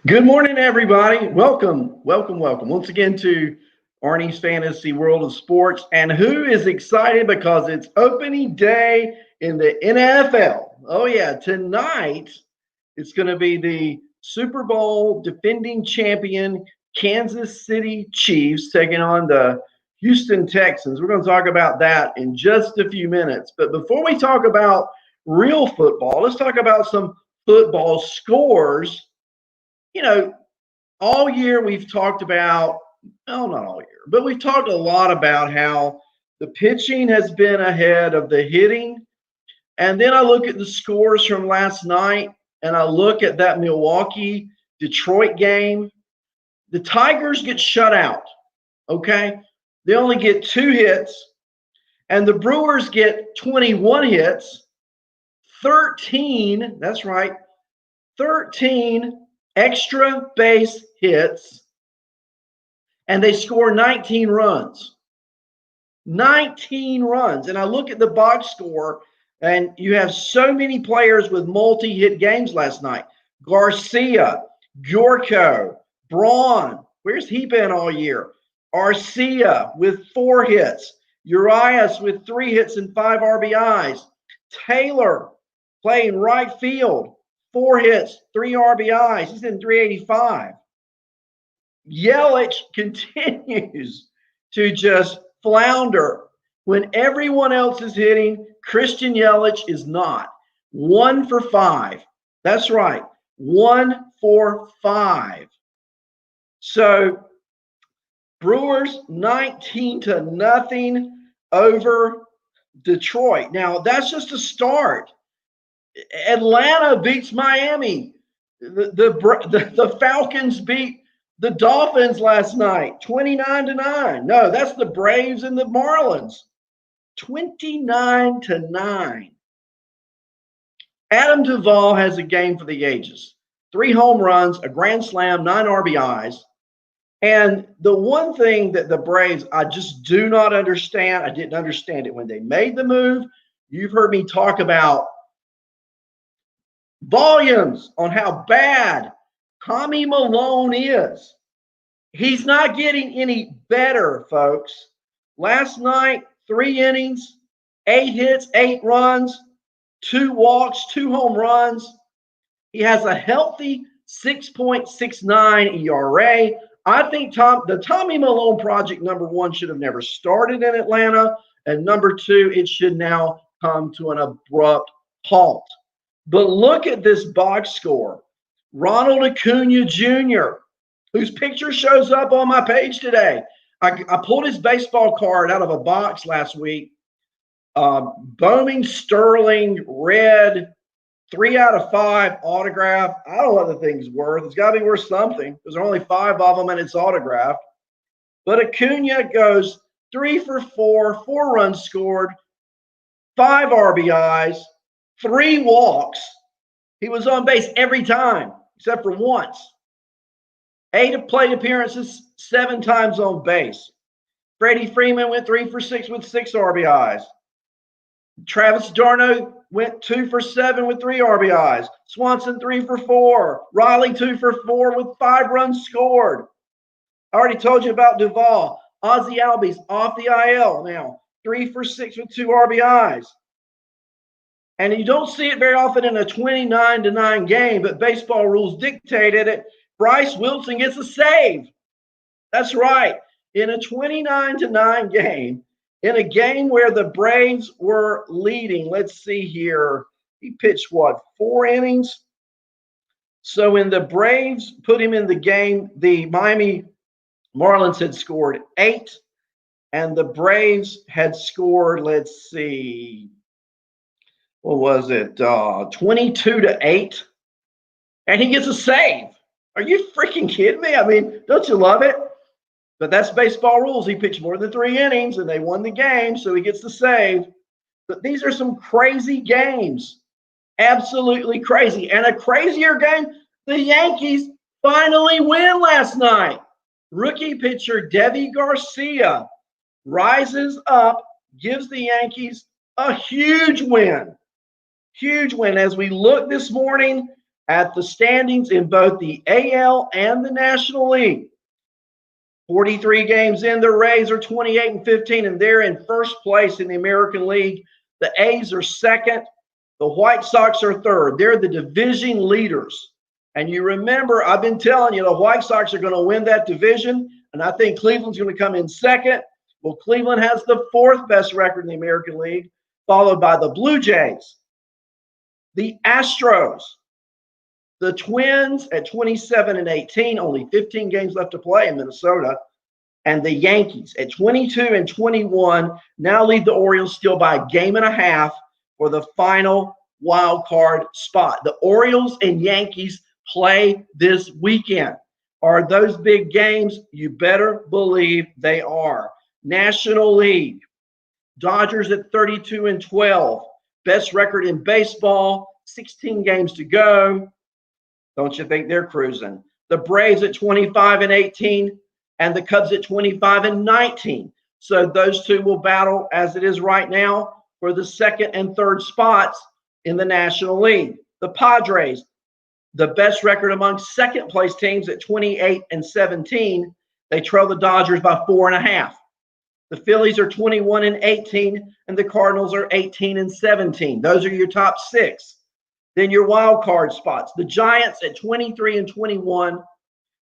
Good morning, everybody. Welcome, welcome, welcome once again to Arnie's Fantasy World of Sports. And who is excited because it's opening day in the NFL? Oh, yeah, tonight it's going to be the Super Bowl defending champion Kansas City Chiefs taking on the Houston Texans. We're going to talk about that in just a few minutes. But before we talk about real football, let's talk about some football scores. You know, all year we've talked about, well, not all year, but we've talked a lot about how the pitching has been ahead of the hitting. And then I look at the scores from last night and I look at that Milwaukee Detroit game. The Tigers get shut out, okay? They only get 2 hits, and the Brewers get 21 hits, 13, that's right, 13 extra base hits, and they score 19 runs. 19 runs. And I look at the box score, and you have so many players with multi-hit games last night. Garcia, Bjorko, Braun. Where's he been all year? Arcia with 4 hits. Urias with 3 hits and 5 RBIs. Taylor playing right field, 4 hits, 3 RBIs. He's in 385. Yelich continues to just flounder. When everyone else is hitting, Christian Yelich is not. 1 for 5. That's right. 1 for 5. So Brewers 19-0 over Detroit. Now that's just a start. Atlanta beats Miami. The Falcons beat the Dolphins last night, 29-9. No, that's the Braves and the Marlins, 29-9. Adam Duvall has a game for the ages. 3 home runs, a grand slam, 9 RBIs. And the one thing that the Braves, I just do not understand, I didn't understand it when they made the move. You've heard me talk about volumes on how bad Tommy Malone is. He's not getting any better, folks. Last night, 3 innings, 8 hits, 8 runs, 2 walks, 2 home runs. He has a healthy 6.69 ERA. I think the Tommy Malone project, number 1, should have never started in Atlanta. And number 2, it should now come to an abrupt halt. But look at this box score. Ronald Acuna Jr., whose picture shows up on my page today. I pulled his baseball card out of a box last week. Bowman Sterling red, 3 out of 5 autograph. I don't know what the thing's worth. It's got to be worth something because there are only 5 of them and it's autographed. But Acuna goes 3 for 4, 4 runs scored, 5 RBIs, 3 walks. He was on base every time except for once. 8 plate appearances, 7 times on base. Freddie Freeman went 3 for 6 with 6 RBIs. Travis d'Arnaud went 2 for 7 with 3 RBIs. Swanson 3 for 4. Riley 2 for 4 with 5 runs scored. I already told you about Duvall. Ozzie Albies off the IL now. 3 for 6 with 2 RBIs. And you don't see it very often in a 29-9 game, but baseball rules dictated it. Bryce Wilson gets a save. That's right. In a 29-9 game, in a game where the Braves were leading, let's see here. He pitched, 4 innings? So when the Braves put him in the game, the Miami Marlins had scored 8, and the Braves had scored, let's see, what was it, 22-8, and he gets a save. Are you freaking kidding me? I mean, don't you love it? But that's baseball rules. He pitched more than 3 innings, and they won the game, so he gets the save. But these are some crazy games, absolutely crazy. And a crazier game, the Yankees finally win last night. Rookie pitcher Deivi Garcia rises up, gives the Yankees a huge win. Huge win. As we look this morning, at the standings in both the AL and the National League. 43 games in, the Rays are 28-15, and they're in first place in the American League. The A's are second. The White Sox are third. They're the division leaders. And you remember, I've been telling you, the White Sox are going to win that division, and I think Cleveland's going to come in second. Well, Cleveland has the fourth best record in the American League, followed by the Blue Jays, the Astros, the Twins at 27-18, only 15 games left to play in Minnesota, and the Yankees at 22-21 now lead the Orioles still by a game and a half for the final wild card spot. The Orioles and Yankees play this weekend. Are those big games? You better believe they are. National League, Dodgers at 32-12, best record in baseball, 16 games to go. Don't you think they're cruising? The Braves at 25-18 and the Cubs at 25-19. So those two will battle, as it is right now, for the second and third spots in the National League. The Padres, the best record among second place teams at 28-17. They trail the Dodgers by 4.5. The Phillies are 21-18, and the Cardinals are 18-17. Those are your top six. Then your wild card spots. The Giants at 23-21.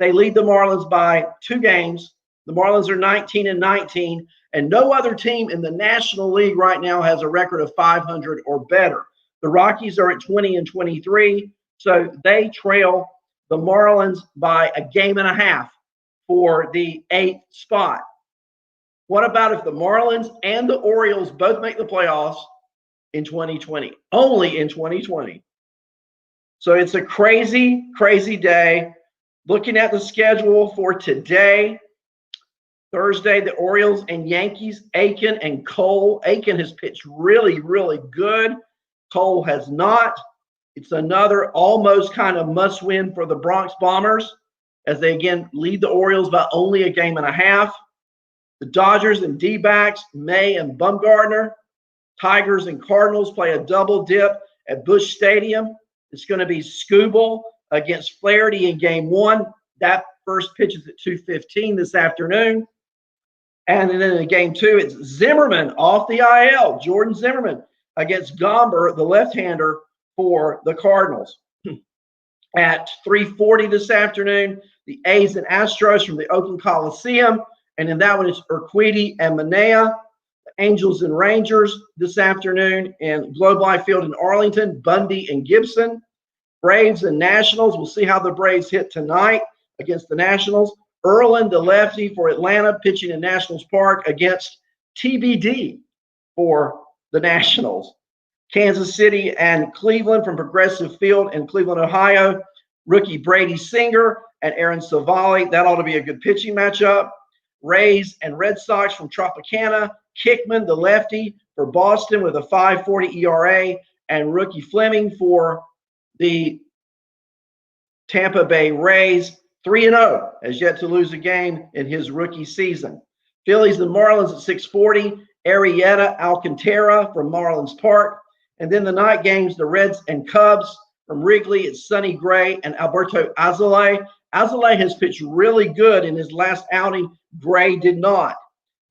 They lead the Marlins by 2 games. The Marlins are 19-19, and no other team in the National League right now has a record of 500 or better. The Rockies are at 20-23, so they trail the Marlins by a game and a half for the 8th spot. What about if the Marlins and the Orioles both make the playoffs in 2020? Only in 2020. So it's a crazy, crazy day. Looking at the schedule for today, Thursday, the Orioles and Yankees, Aiken and Cole. Aiken has pitched really, really good. Cole has not. It's another almost kind of must-win for the Bronx Bombers as they, again, lead the Orioles by only a game and a half. The Dodgers and D-backs, May and Bumgarner. Tigers and Cardinals play a double dip at Busch Stadium. It's going to be Skubal against Flaherty in game 1. That first pitch is at 2:15 this afternoon. And then in game 2, it's Zimmerman off the IL, Jordan Zimmerman against Gomber, the left-hander for the Cardinals. At 3:40 this afternoon, the A's and Astros from the Oakland Coliseum. And in that one, it's Urquidy and Manaea. The Angels and Rangers this afternoon in Globe Life Field in Arlington, Bundy and Gibson. Braves and Nationals. We'll see how the Braves hit tonight against the Nationals. Erlin, the lefty for Atlanta, pitching in Nationals Park against TBD for the Nationals. Kansas City and Cleveland from Progressive Field in Cleveland, Ohio. Rookie Brady Singer and Aaron Savali. That ought to be a good pitching matchup. Rays and Red Sox from Tropicana. Kickman, the lefty for Boston with a 5.40 ERA. And rookie Fleming for the Tampa Bay Rays. 3-0, has yet to lose a game in his rookie season. Phillies and Marlins at 6:40. Arrieta Alcantara from Marlins Park. And then the night games, the Reds and Cubs from Wrigley. It's Sonny Gray and Alberto Azalea. Azalea has pitched really good in his last outing. Gray did not.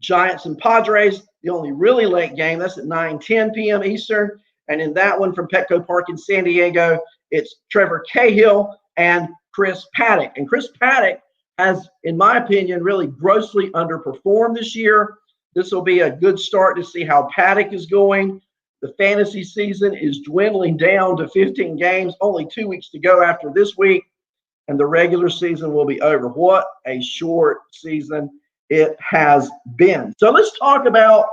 Giants and Padres, the only really late game. That's at 9:10 p.m. Eastern. And in that one from Petco Park in San Diego, it's Trevor Cahill and Chris Paddock. And Chris Paddock has, in my opinion, really grossly underperformed this year. This will be a good start to see how Paddock is going. The fantasy season is dwindling down to 15 games, only 2 weeks to go after this week, and the regular season will be over. What a short season it has been. So let's talk about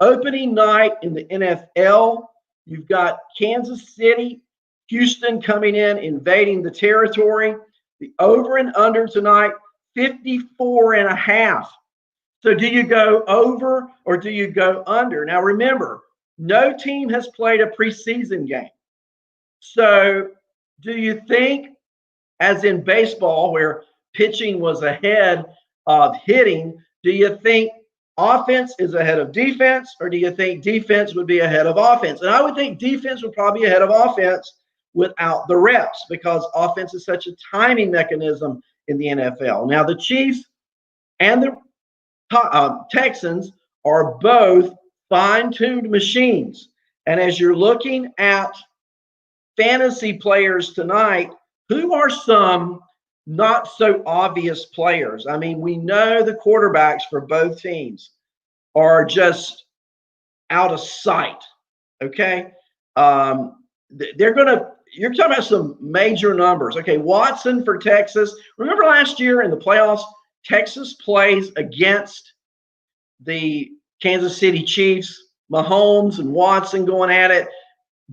opening night in the NFL. You've got Kansas City, Houston coming in, invading the territory. The over and under tonight, 54.5. So do you go over or do you go under? Now remember, no team has played a preseason game. So do you think, as in baseball where pitching was ahead of hitting, do you think offense is ahead of defense, or do you think defense would be ahead of offense? And I would think defense would probably be ahead of offense without the reps because offense is such a timing mechanism in the NFL. Now, the Chiefs and the Texans are both fine-tuned machines. And as you're looking at fantasy players tonight, who are some not so obvious players? I mean, we know the quarterbacks for both teams are just out of sight. Okay. They're going to, you're talking about some major numbers. Okay. Watson for Texas. Remember last year in the playoffs, Texas plays against the Kansas City Chiefs, Mahomes and Watson going at it.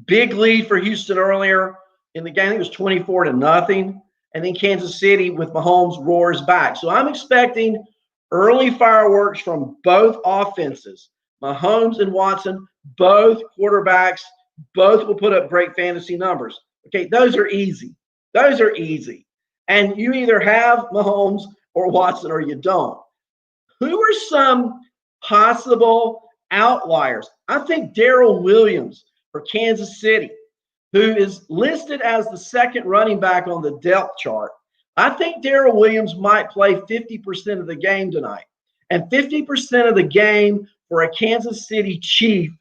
Big lead for Houston earlier in the game. It was 24-0. And then Kansas City with Mahomes roars back. So I'm expecting early fireworks from both offenses. Mahomes and Watson, both quarterbacks, both will put up great fantasy numbers. Okay, those are easy. Those are easy. And you either have Mahomes or Watson or you don't. Who are some possible outliers? I think Darrell Williams for Kansas City, who is listed as the second running back on the depth chart. I think Darrell Williams might play 50% of the game tonight. And 50% of the game for a Kansas City Chief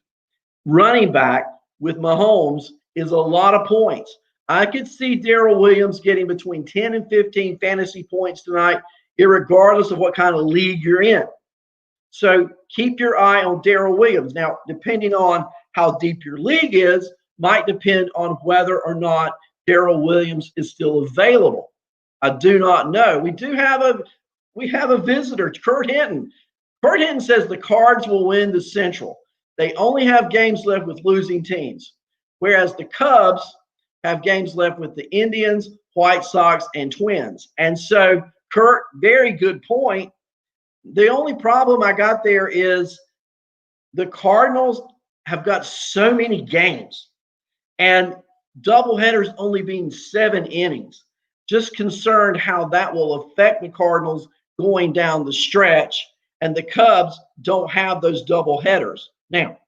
running back with Mahomes is a lot of points. I could see Darrell Williams getting between 10 and 15 fantasy points tonight, irregardless of what kind of league you're in. So keep your eye on Darrell Williams. Now, depending on how deep your league is, might depend on whether or not Darrell Williams is still available. I do not know. We have a visitor, Kurt Hinton. Kurt Hinton says the Cards will win the Central. They only have games left with losing teams, whereas the Cubs have games left with the Indians, White Sox, and Twins. And so, Kurt, very good point. The only problem I got there is the Cardinals have got so many games and doubleheaders only being 7 innings. Just concerned how that will affect the Cardinals going down the stretch, and the Cubs don't have those doubleheaders. Now,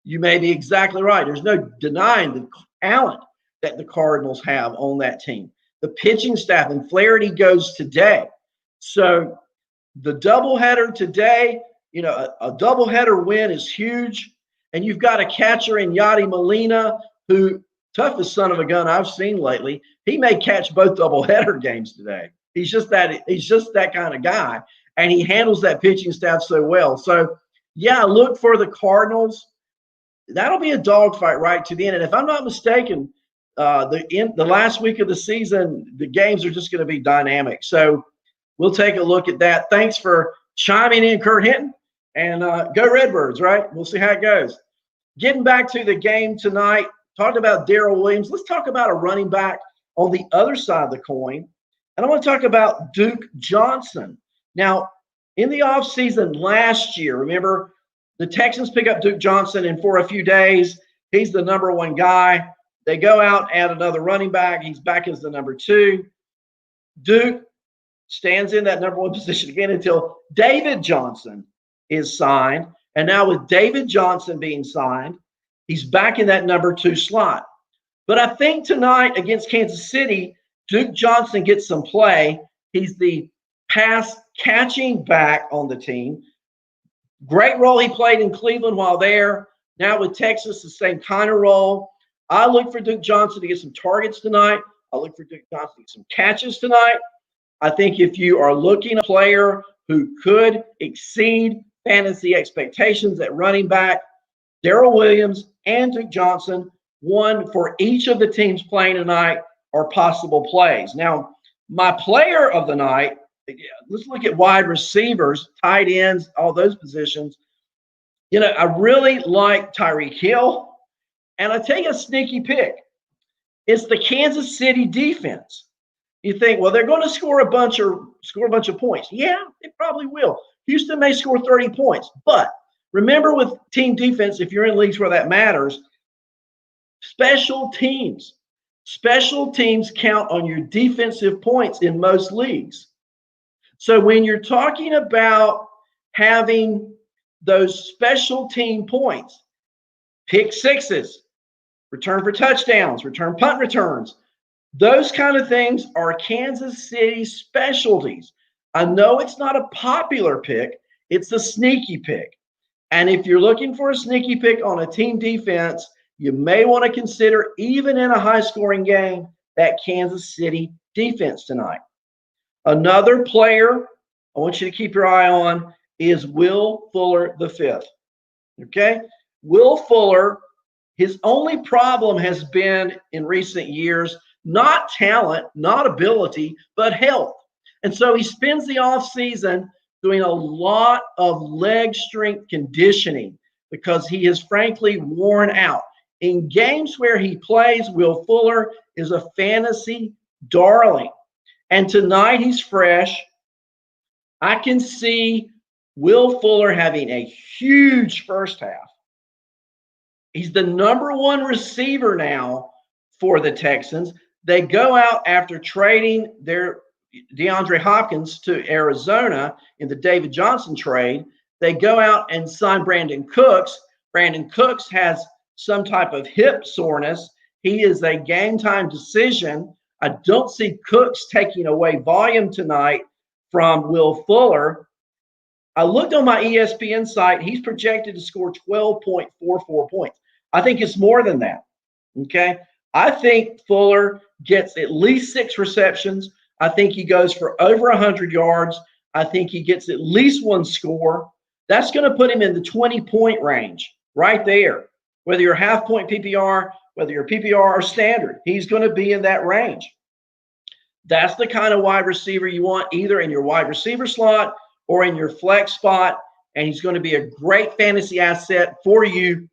you may be exactly right. There's no denying the talent that the Cardinals have on that team. The pitching staff and Flaherty goes today. So the doubleheader today, a doubleheader win is huge. And you've got a catcher in Yadi Molina, who, toughest son of a gun I've seen lately. He may catch both doubleheader games today. He's just that kind of guy. And he handles that pitching staff so well. So, yeah, look for the Cardinals. That'll be a dogfight right to the end. And if I'm not mistaken, the last week of the season, the games are just going to be dynamic. So we'll take a look at that. Thanks for chiming in, Kurt Hinton. And go Redbirds, right? We'll see how it goes. Getting back to the game tonight, talked about Darrell Williams. Let's talk about a running back on the other side of the coin. And I want to talk about Duke Johnson. Now, in the offseason last year, remember, the Texans pick up Duke Johnson, and for a few days, he's the number 1 guy. They go out, add another running back. He's back as the number 2. Duke stands in that number 1 position again until David Johnson is signed. And now with David Johnson being signed, he's back in that number 2 slot. But I think tonight against Kansas City, Duke Johnson gets some play. He's the pass catching back on the team. Great role he played in Cleveland while there. Now with Texas, the same kind of role. I look for Duke Johnson to get some targets tonight. I look for Duke Johnson to get some catches tonight. I think if you are looking at a player who could exceed fantasy expectations at running back, Darrell Williams and Duke Johnson, one for each of the teams playing tonight, are possible plays. Now, my player of the night, let's look at wide receivers, tight ends, all those positions. I really like Tyreek Hill. And I tell you a sneaky pick. It's the Kansas City defense. You think, well, they're going to score a bunch of points. Yeah, they probably will. Houston may score 30 points. But remember, with team defense, if you're in leagues where that matters, special teams count on your defensive points in most leagues. So when you're talking about having those special team points, pick sixes, return for touchdowns, return punt returns. Those kind of things are Kansas City's specialties. I know it's not a popular pick, it's a sneaky pick. And if you're looking for a sneaky pick on a team defense, you may want to consider, even in a high scoring game, that Kansas City defense tonight. Another player I want you to keep your eye on is Will Fuller V. Okay? Will Fuller, his only problem has been in recent years not talent, not ability, but health. And so he spends the offseason doing a lot of leg strength conditioning because he is frankly worn out. In games where he plays, Will Fuller is a fantasy darling. And tonight he's fresh. I can see Will Fuller having a huge first half. He's the number one receiver now for the Texans. They go out after trading their DeAndre Hopkins to Arizona in the David Johnson trade. They go out and sign Brandon Cooks. Brandon Cooks has some type of hip soreness. He is a game time decision. I don't see Cooks taking away volume tonight from Will Fuller. I looked on my ESPN site. He's projected to score 12.44 points. I think it's more than that. Okay. I think Fuller gets at least 6 receptions. I think he goes for over 100 yards. I think he gets at least 1 score. That's going to put him in the 20-point range right there. Whether you're half-point PPR, whether you're PPR or standard, he's going to be in that range. That's the kind of wide receiver you want, either in your wide receiver slot or in your flex spot, and he's going to be a great fantasy asset for you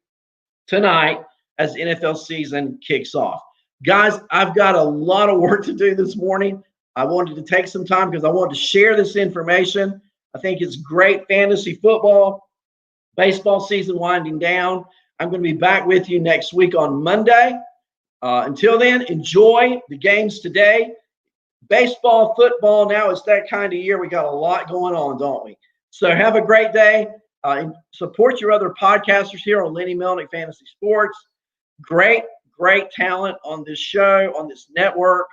tonight as the NFL season kicks off. Guys, I've got a lot of work to do this morning. I wanted to take some time because I wanted to share this information. I think it's great fantasy football, baseball season winding down. I'm going to be back with you next week on Monday. Until then, enjoy the games today. Baseball, football, now it's that kind of year. We got a lot going on, don't we? So have a great day. Support your other podcasters here on Lenny Melnick Fantasy Sports. Great talent on this show, on this network.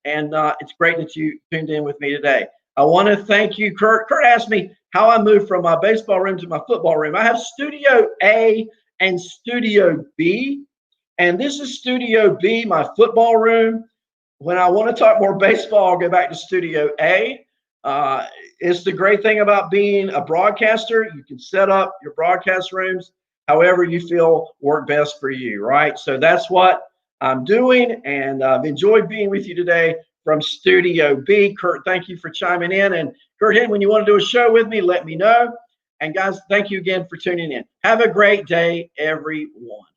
And it's great that you tuned in with me today. I want to thank you, Kurt. Kurt asked me how I moved from my baseball room to my football room. I have Studio A and Studio B. And this is Studio B, my football room. When I want to talk more baseball, I'll go back to Studio A. It's the great thing about being a broadcaster. You can set up your broadcast rooms however you feel work best for you, right? So that's what I'm doing, and I've enjoyed being with you today from Studio B. Kurt, thank you for chiming in. And Kurt, when you want to do a show with me, let me know. And guys, thank you again for tuning in. Have a great day, everyone.